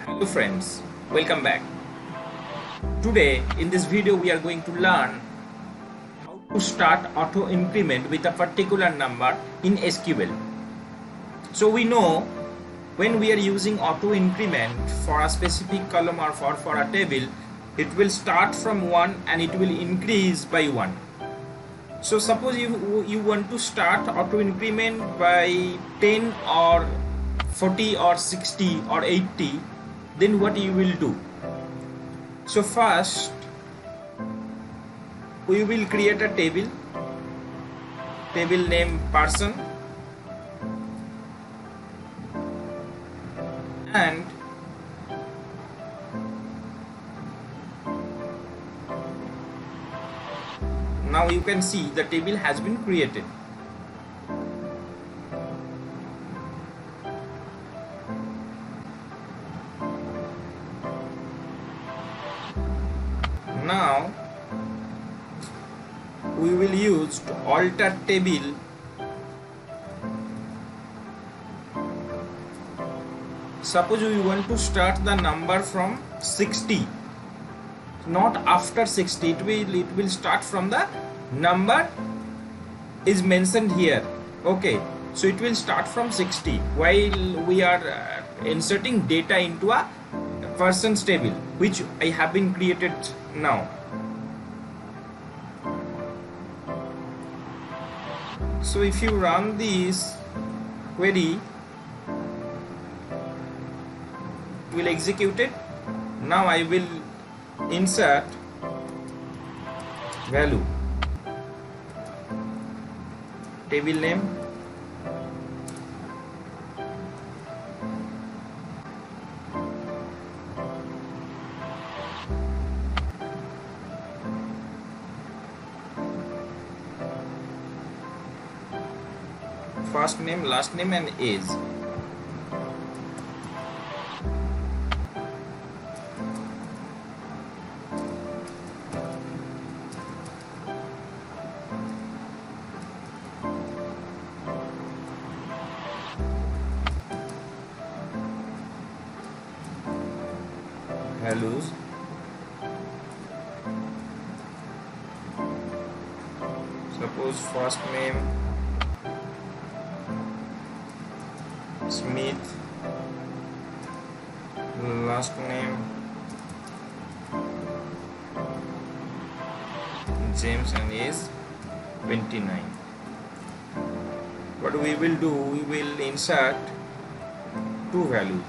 Hello friends, welcome back. Today in this video we are going to learn how to start auto increment with a particular number in SQL. So we know when we are using auto increment for a specific column or for a table, it will start from 1 and it will increase by 1. So suppose you want to start auto increment by 10 or 40 or 60 or 80, then what you will do? So first we will create a table name person, and now you can see the table has been created. Now we will use to alter table suppose we want to start the number from 60, not after 60, it will start from the number is mentioned here. Okay, so it will start from 60 while we are inserting data into a person's table which I have been created now. So if you run this query, it will execute it. Now I will insert value, table name, first name, last name and age. Values, suppose first name Smith, last name James and is 29. What we will do, we will insert two values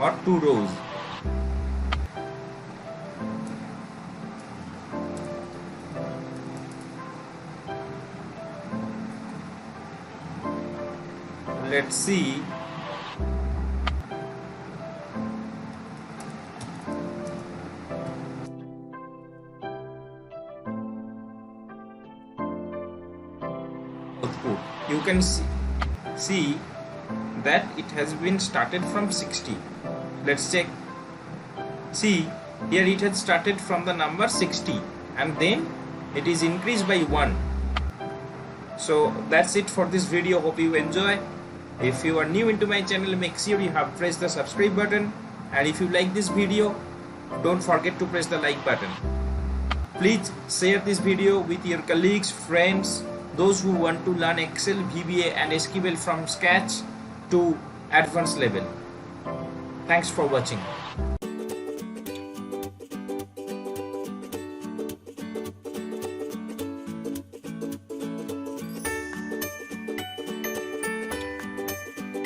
or two rows. Let's see. Output. You can see that it has been started from 60. Let's check. See, here it has started from the number 60 and then it is increased by 1. So that's it for this video. Hope you enjoy. If you are new into my channel, make sure you have pressed the subscribe button, and if you like this video, don't forget to press the like button. Please share this video with your colleagues, friends, those who want to learn Excel, VBA and SQL from scratch to advanced level. Thanks for watching.